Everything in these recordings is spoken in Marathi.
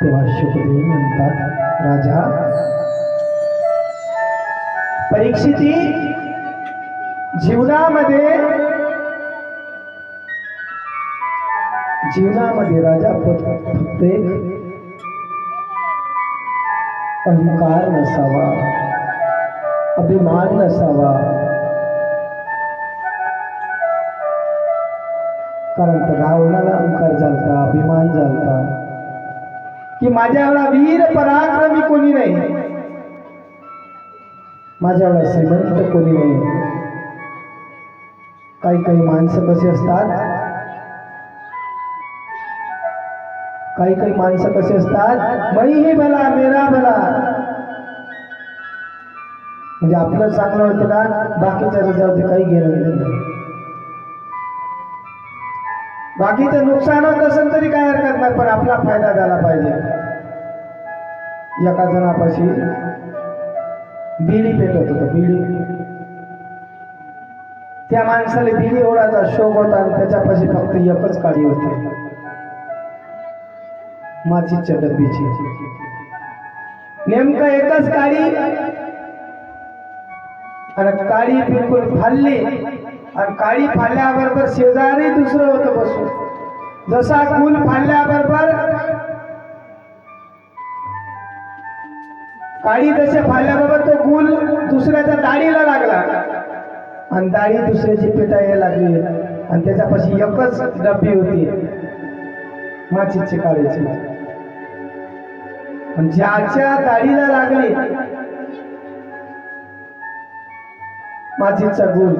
तेव्हा शुकदेव म्हणतात, राजा परीक्षिती, जीवनामध्ये राजा फक्त एक अहंकार नसावा, अभिमान नसावा. कारण रावणाला अहंकार झालता, अभिमान झालता की माझ्या एवढा वीर पराक्रमी कोणी नाही, माझ्या एवढा श्रीमंत कोणी नाही. काही काही माणसं कशी असतात, काही माणसं कशी असतात, मै ही भला मेरा भला, म्हणजे आपलं चांगलं होतं का बाकीच्या जाऊ ते काही घेणं नाही. बाकीचं नुकसान होत असेल तरी काय हरकत नाही, पण आपला फायदा झाला पाहिजे. एका जणापाशी बिडी पेटत होतं, बिडी. त्या माणसाला बिडी ओढायचा शोक होता आणि त्याच्यापाशी फक्त एकच काडी होती, माचीच्या डब्बीची. नेमकं एकच काडी, आणि काडी बिलकुल फाडली, आणि काडी फाडल्याबरोबर शेजारी दुसरं होतं बसून. जसा गुल फाडल्याबरोबर काडी तसे फाडल्याबरोबर तो गुल दुसऱ्याच्या दाढीला लागला, आणि दाढी दुसऱ्याची पेटायला लागली, आणि त्याच्यापाशी एकच डब्बी होती माचीची काडीची. ज्याच्या दाढीला लागली माचीचा गुल,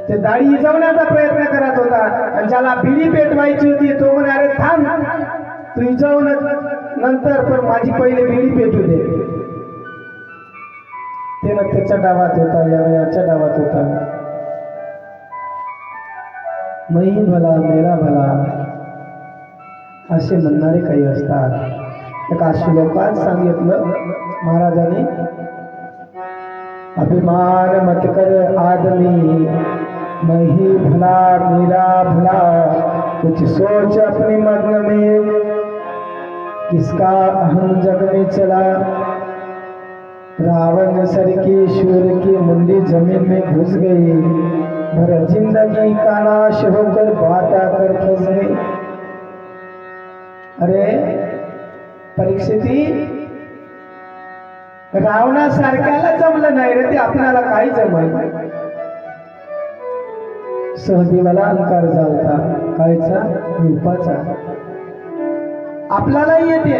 ते दाढी इजवण्याचा प्रयत्न करत होता, आणि ज्याला बिडी पेटवायची होती तो म्हणे, अरे थांब, तू इजवून नंतर, पण माझी पहिले बिडी पेटू दे. त्यानं त्याच्या डावात होता, याच्या डावात होता. मै भला मेरा भला असे म्हणणारे काही असतात. एका श्लोकात सांगितलं महाराजांनी, अभिमान मत कर आदमी, मैं ही भला मेरा भला, कुछ सोच अपने मग्न में, किसका अहम जग में चला. रावण सर की शूर की मुंडी जमीन में घुस गई, भर जिंदगी का नाश होकर बात आकर फंस गई. अरे परीक्षिती, रावणासारख्याला जमलं नाही रे, ते आपल्याला काही जमलं नाही. सहदेवाला अहंकार झालता, कायचा, रूपाचा. आपल्यालाही येते,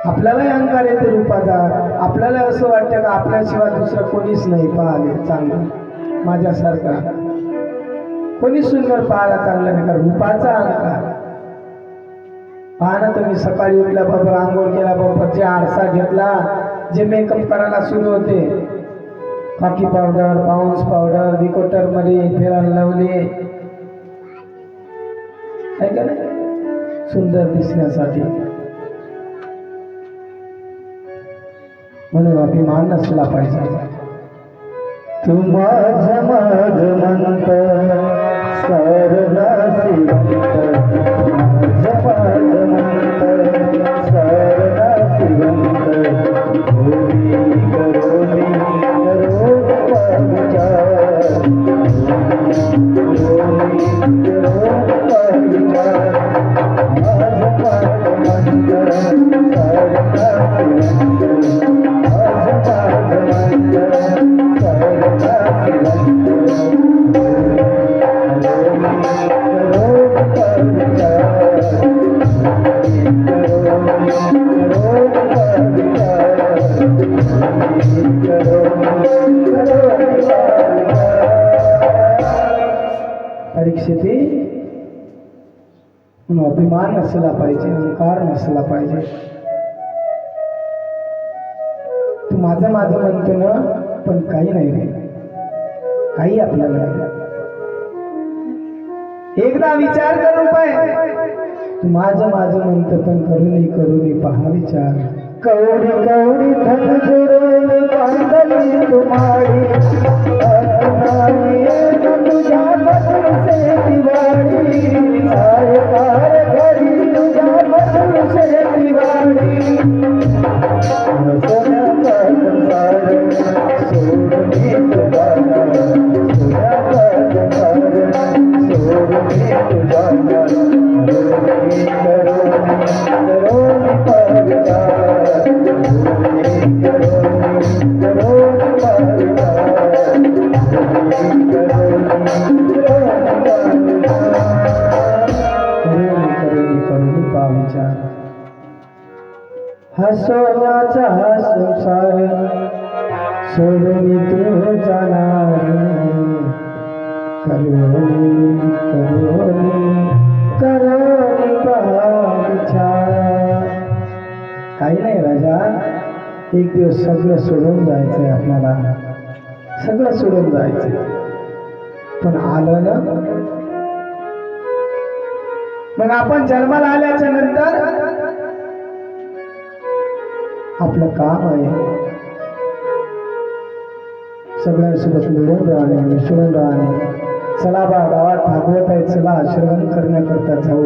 आपल्यालाही अहंकार येते रूपाचा. आपल्याला असं वाटतं का आपल्याशिवाय दुसरं कोणीच नाही पाहले चांगलं, माझ्यासारखा कोणी सुंदर पाहायला चांगलं नाही का. रूपाचा अहंकार. पहा ना तुम्ही, सकाळी उठल्याबरोबर आंघोळ केल्याबरोबर जे आरसा घेतला, जे मेकअप करायला सुरू होते, खाकी पावडर, पाऊंस पावडर, विकोटर मध्ये फेरायला लावले, आहे का नाही, सुंदर दिसण्यासाठी. म्हणून अभिमान नसला पाहिजे. तू माझ माझ म्हणत सरदासी परीक्षिती, अभिमान नसला पाहिजे, अहंकार नसला पाहिजे. तू माझं माझं म्हणतो ना, पण काही नाही रे, काही आपल्याला नाही. एकदा विचार कर उपाय. तू माझं माझं म्हणतो, पण करून पहा विचार. कवडी कवडी धन जुळून बांधली तुम्हारी, तुझ्या बदल से दिवाळी, आय पार घरी हा सोन्याचा संसार सोडून तू जाणार करोनी करोनी करोनी विचार. काही नाही राजा, एक दिवस सगळं सोडून जायचंय आपल्याला, सगळं सोडून जायचंय. पण आलं ना, मग आपण जन्माला आल्याच्या नंतर आपलं काम आहे सगळ्यांसोबत मिळून राहणे, मिसळून राहणे. चला बा, गावात भागवत आहे, चला श्रवण करण्याकरता जाऊ,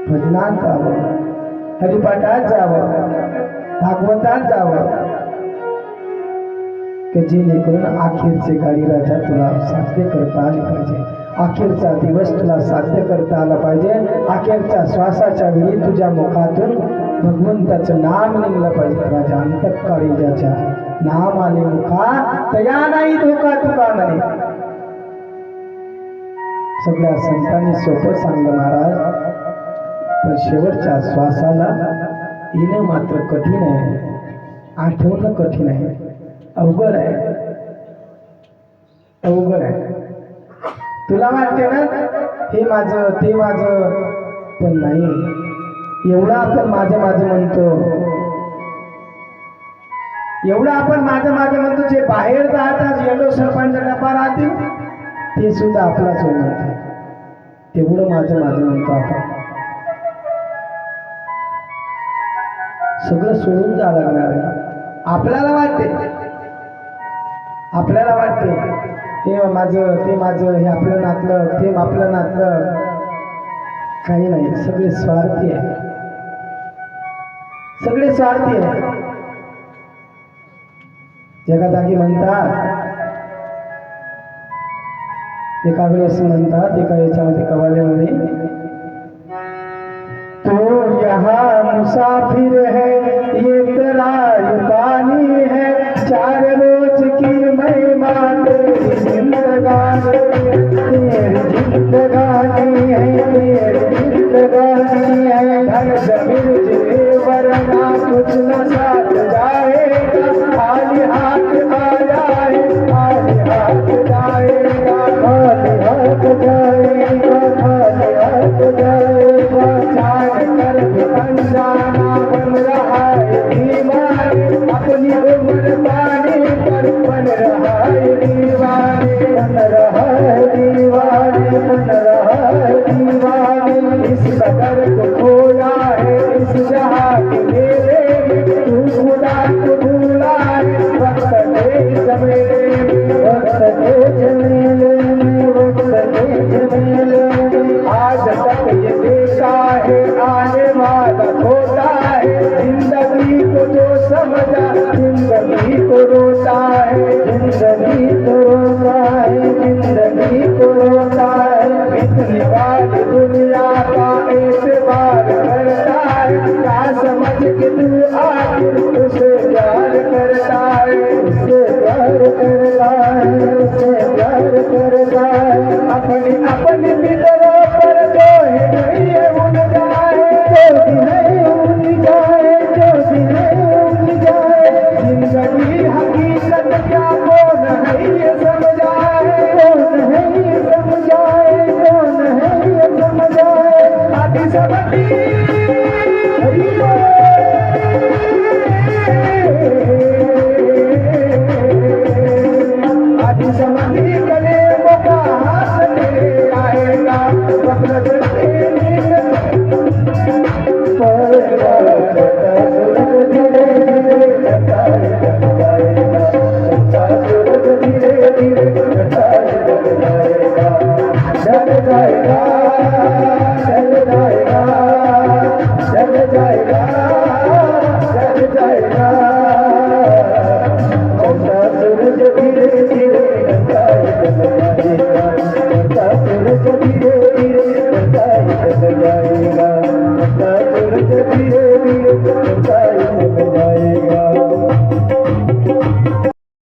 भजनात जावं, हरिपाठात जावं, भागवतात जावं, की जेणेकरून अखेरचे गाडी राजा तुला साध्य करता आले पाहिजे, अखेरचा दिवस तुला साध्य करता आला पाहिजे, अखेरच्या श्वासाच्या वेळी तुझ्या मुखातून भगवंताचं नाम निघलं पाहिजे. राजा अंतकाळी ज्याच्या नाम आले मुखा तया नाही धोका तुका म्हणे. सगळ्या संतांनी सोपं सांगलं महाराज, पण शेवटच्या श्वासाला येणं मात्र कठीण आहे, आठवणं कठीण आहे, अवघड आहे, अवघड आहे. तुला वाटते ना हे माझं ते माझं, पण नाही. एवढं आपण माझं माझं म्हणतो, एवढं आपण माझं माझं म्हणतो, जे बाहेर जातात येलो सरपंच डब्बा राहतील ते सुद्धा आपलाच म्हणते, तेवढं माझं माझं म्हणतो आपण. सगळं सोडून जा लागणार आहे. आपल्याला वाटते हे माझं ते माझं, हे आपलं नातलं ते आपलं नातलं. काही नाही, सगळे स्वार्थी आहे, सगळे स्वार्थी आहे. जगाजागी म्हणतात, एका वेळेस म्हणतात, एका याच्यामध्ये कवालीमध्ये, तो यहाँ मुसाफिर है ये तेरा युबानी है, चार रोज की मेहमान तेरी जिंदगानी, तेरी जिंदगानी है, तेरी जिंदगानी है. धन जमीन जिले वरना कुछ न साथ जाएगा, खाली हाथ आया है, खाली हाथ जाएगा, खाली हाथ जाएगा, खाली हाथ जाएगा. जान कर भी अनजाना बन रहा है दीवाने, अपनी उम्र पाने पर बन रहा है दीवाने, बन रहा है दीवाने, बन रहा है दीवाने. इस कदर को खोया है इस जहां के मेले में, तू खुदा को भूला है वक्त के झमेले में, वक्त के झमेले में, वक्त के झमेले में. आज तक ये देखा है आने वाला होता है, जिंदगी को जो समझा जिंदगी को रोता है, जिंदगी को रोता है, जिंदगी को रोता है. इतनी बार दुनिया का एतबार करता है, क्या समझ के तू आखिर उसे प्यार करता है, उसे प्यार करता है, उसे प्यार करता है. अपनी अपनी बिदरों पर जो है नहीं है उन जाए, जो भी नहीं उन जाए, जो भी नहीं उन जाए. जिंदगी हकीकत क्या कौन है ये समझाए, कौन है ये समझाए, कौन है ये समझाए. आदि समझी आदि समझी गले मौका हाथ में आएगा, वक्त पर